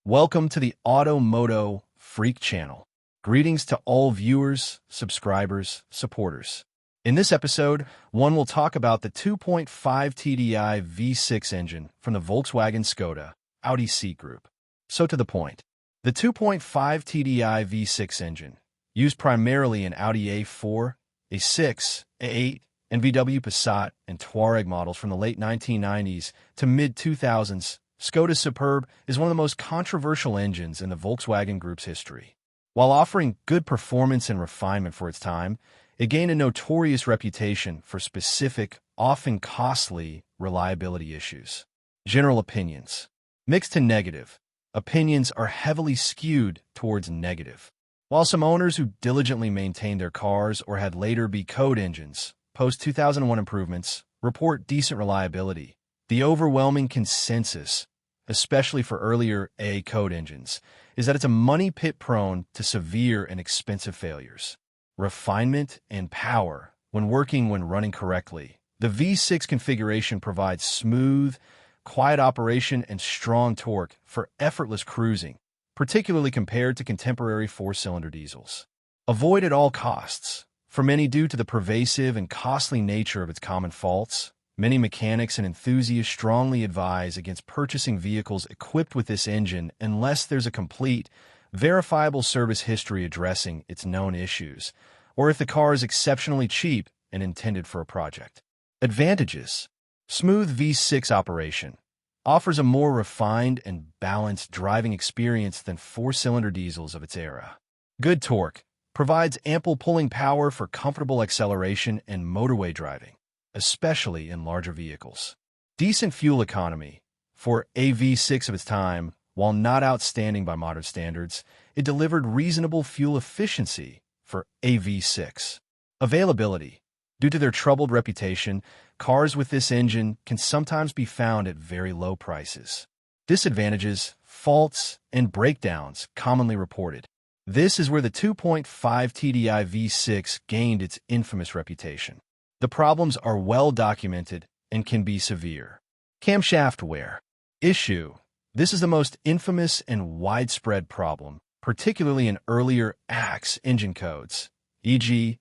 Welcome to the MOTO Freak channel. Greetings to all viewers, subscribers, supporters. In this episode, one will talk about the 2.5 Tdi V6 engine from the Volkswagen SKODA AUDI seat group. So to the point. The 2.5 Tdi V6 engine, used primarily in Audi A4, A6, A8, and VW Passat and Touareg models from the late 1990s to mid-2000s, SKODA's Superb is one of the most controversial engines in the Volkswagen Group's history. While offering good performance and refinement for its time, it gained a notorious reputation for specific, often costly, reliability issues. General opinions. Mixed to negative. Opinions are heavily skewed towards negative. While some owners who diligently maintained their cars or had later be code engines, post-2001 improvements, report decent reliability, the overwhelming consensus, especially for earlier A code engines, is that it's a money pit prone to severe and expensive failures. Refinement and power. When running correctly, the V6 configuration provides smooth, quiet operation and strong torque for effortless cruising, particularly compared to contemporary four-cylinder diesels. Avoid at all costs. For many, due to the pervasive and costly nature of its common faults, many mechanics and enthusiasts strongly advise against purchasing vehicles equipped with this engine unless there's a complete, verifiable service history addressing its known issues, or if the car is exceptionally cheap and intended for a project. Advantages. Smooth V6 operation. Offers a more refined and balanced driving experience than four-cylinder diesels of its era. Good torque. Provides ample pulling power for comfortable acceleration and motorway driving, especially in larger vehicles. Decent fuel economy. For a V6 of its time, while not outstanding by modern standards, it delivered reasonable fuel efficiency for a V6. Availability. Due to their troubled reputation, cars with this engine can sometimes be found at very low prices. Disadvantages, faults, and breakdowns commonly reported. This is where the 2.5 Tdi V6 gained its infamous reputation. The problems are well documented and can be severe. Camshaft wear. Issue. This is the most infamous and widespread problem, particularly in earlier AX engine codes, e.g.,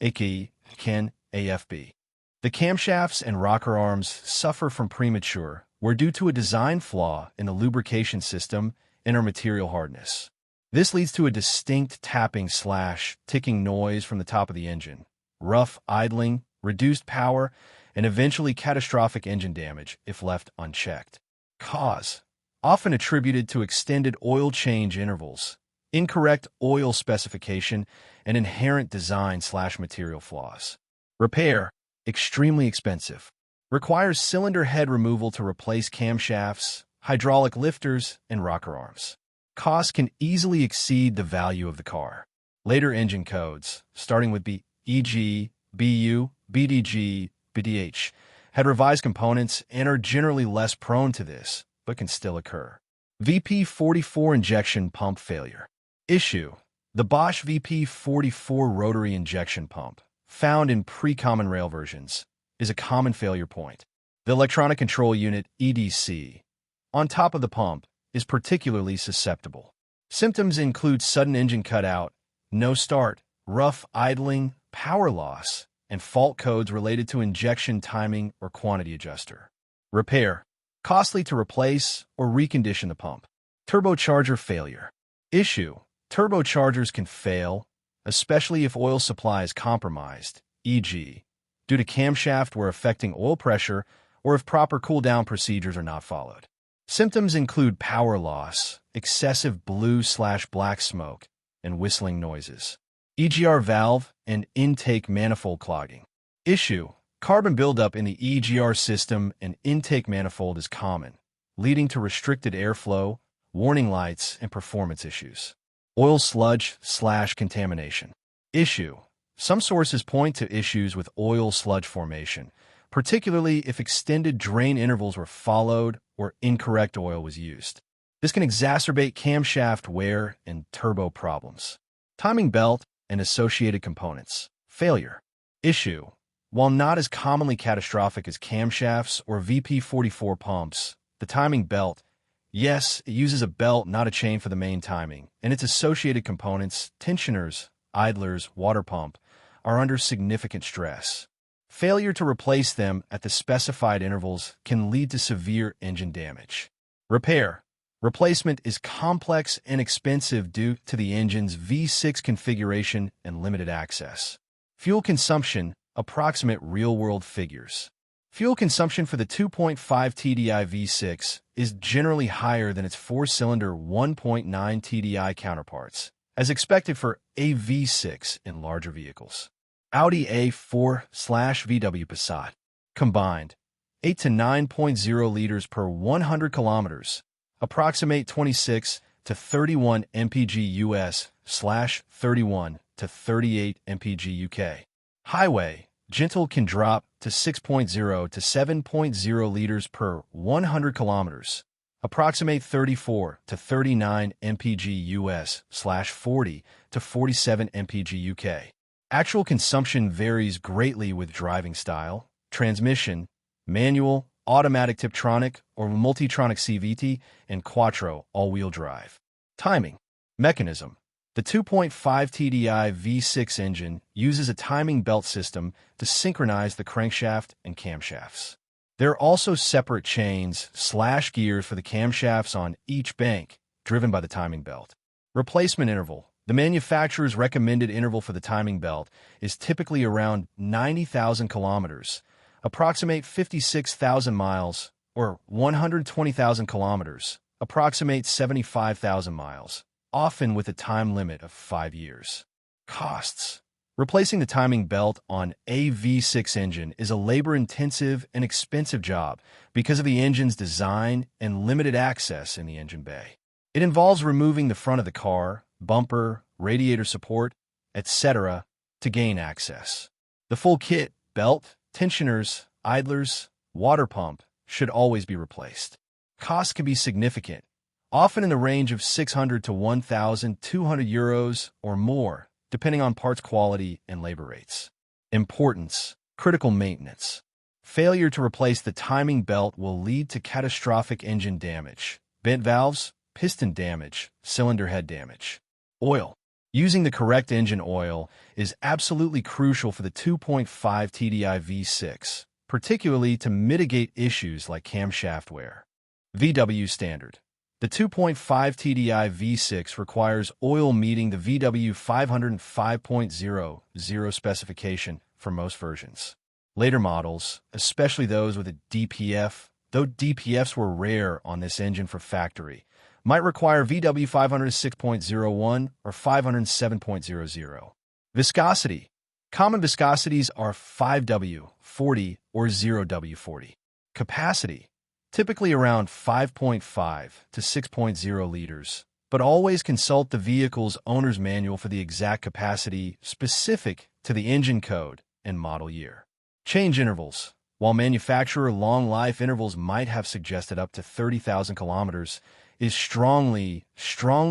AKI, CAN, AFB. The camshafts and rocker arms suffer from premature wear due to a design flaw in the lubrication system and material hardness. This leads to a distinct tapping/ticking noise from the top of the engine, rough idling, reduced power, and eventually catastrophic engine damage if left unchecked. Cause. Often attributed to extended oil change intervals, incorrect oil specification, and inherent design/material flaws. Repair. Extremely expensive. Requires cylinder head removal to replace camshafts, hydraulic lifters, and rocker arms. Cost can easily exceed the value of the car. Later engine codes, starting with B, e.g., BU, BDG, BDH, had revised components and are generally less prone to this, but can still occur. VP44 injection pump failure. Issue. The Bosch VP44 rotary injection pump, found in pre-common rail versions, is a common failure point. The electronic control unit, EDC, on top of the pump, is particularly susceptible. Symptoms include sudden engine cutout, no start, rough idling, power loss, and fault codes related to injection timing or quantity adjuster. Repair. Costly to replace or recondition the pump. Turbocharger failure. Issue. Turbochargers can fail, especially if oil supply is compromised, e.g., due to camshaft wear affecting oil pressure or if proper cool-down procedures are not followed. Symptoms include power loss, excessive blue/black smoke, and whistling noises. EGR valve and intake manifold clogging. Issue. Carbon buildup in the EGR system and intake manifold is common, leading to restricted airflow, warning lights, and performance issues. Oil sludge/contamination. Issue. Some sources point to issues with oil sludge formation, particularly if extended drain intervals were followed or incorrect oil was used. This can exacerbate camshaft wear and turbo problems. Timing belt and associated components. Failure. Issue. While not as commonly catastrophic as camshafts or VP44 pumps, the timing belt, Yes, it uses a belt, not a chain for the main timing, and its associated components, tensioners, idlers, water pump, are under significant stress. Failure to replace them at the specified intervals can lead to severe engine damage. Replacement is complex and expensive due to the engine's V6 configuration and limited access. Fuel consumption, approximate real-world figures. Fuel consumption for the 2.5 Tdi V6 is generally higher than its four-cylinder 1.9 Tdi counterparts, as expected for a V6 in larger vehicles. Audi A4/VW Passat. Combined, 8 to 9.0 liters per 100 kilometers, approximate 26 to 31 mpg US/31 to 38 mpg UK. Highway, gentle can drop to 6.0 to 7.0 liters per 100 kilometers, approximate 34 to 39 mpg US/40 to 47 mpg UK. Actual consumption varies greatly with driving style, transmission, manual, automatic Tiptronic or Multitronic CVT, and Quattro all-wheel drive. Timing. Mechanism. The 2.5 Tdi V6 engine uses a timing belt system to synchronize the crankshaft and camshafts. There are also separate chains/gears for the camshafts on each bank, driven by the timing belt. Replacement interval. The manufacturer's recommended interval for the timing belt is typically around 90,000 kilometers, approximate 56,000 miles, or 120,000 kilometers, approximate 75,000 miles, often with a time limit of 5 years. Costs. Replacing the timing belt on a V6 engine is a labor-intensive and expensive job because of the engine's design and limited access in the engine bay. It involves removing the front of the car, bumper, radiator support, etc. to gain access. The full kit, belt, tensioners, idlers, water pump, should always be replaced. Costs can be significant, often in the range of 600 to 1,200 euros or more, depending on parts quality and labor rates. Importance. Critical maintenance. Failure to replace the timing belt will lead to catastrophic engine damage, bent valves, piston damage, cylinder head damage. Oil. Using the correct engine oil is absolutely crucial for the 2.5 Tdi V6, particularly to mitigate issues like camshaft wear. VW standard. The 2.5 Tdi V6 requires oil meeting the VW 505.00 specification for most versions. Later models, especially those with a DPF, though DPFs were rare on this engine for factory, might require VW 506.01 or 507.00. Viscosity. Common viscosities are 5W, 40, or 0W40. Capacity. Typically around 5.5 to 6.0 liters, but always consult the vehicle's owner's manual for the exact capacity specific to the engine code and model year. Change intervals. While manufacturer long-life intervals might have suggested up to 30,000 kilometers, is strongly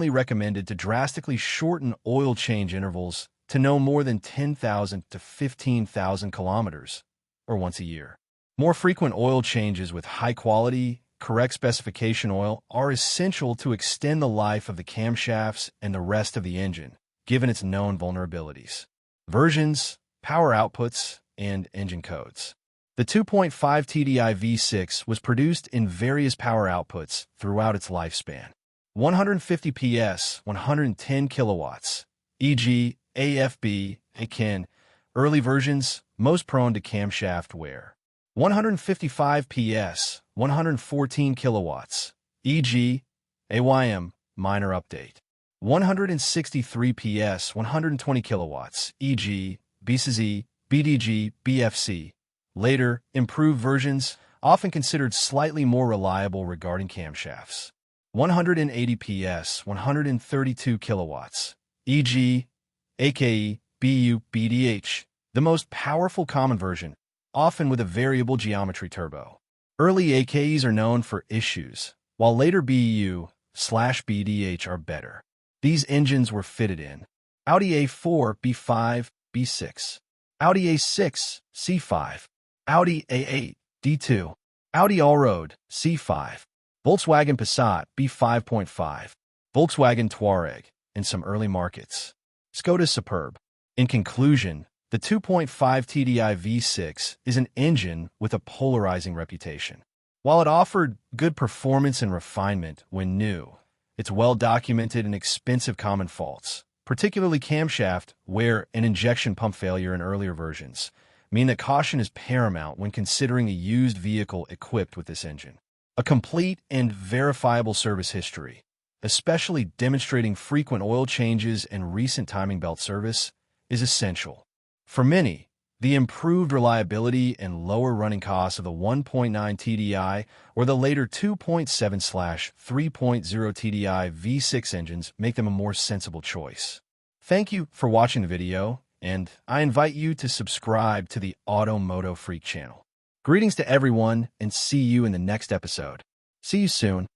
recommended to drastically shorten oil change intervals to no more than 10,000 to 15,000 kilometers, or once a year. More frequent oil changes with high-quality, correct specification oil are essential to extend the life of the camshafts and the rest of the engine, given its known vulnerabilities. Versions, power outputs, and engine codes. The 2.5 Tdi V6 was produced in various power outputs throughout its lifespan. 150 PS, 110 kilowatts, e.g. AFB, ACAN, early versions, most prone to camshaft wear. 155 PS, 114 kilowatts, e.g. AYM, minor update. 163 PS, 120 kilowatts, e.g. BCZ, BDG, BFC. Later, improved versions, often considered slightly more reliable regarding camshafts. 180 PS, 132 kilowatts, e.g. AKE, BU, BDH, the most powerful common version, often with a variable geometry turbo. Early AKEs are known for issues, while later BU/BDH are better. These engines were fitted in Audi A4, B5, B6, Audi A6, C5, Audi A8, D2, Audi Allroad, C5, Volkswagen Passat B5.5, Volkswagen Touareg, and some early markets. SKODA Superb. In conclusion, the 2.5 TDI V6 is an engine with a polarizing reputation. While it offered good performance and refinement when new, its well-documented and expensive common faults, particularly camshaft wear and injection pump failure in earlier versions, mean that caution is paramount when considering a used vehicle equipped with this engine. A complete and verifiable service history, especially demonstrating frequent oil changes and recent timing belt service, is essential. For many, the improved reliability and lower running costs of the 1.9 TDI or the later 2.7/3.0 TDI V6 engines make them a more sensible choice. Thank you for watching the video, and I invite you to subscribe to the Automotive Freak channel. Greetings to everyone, and see you in the next episode. See you soon.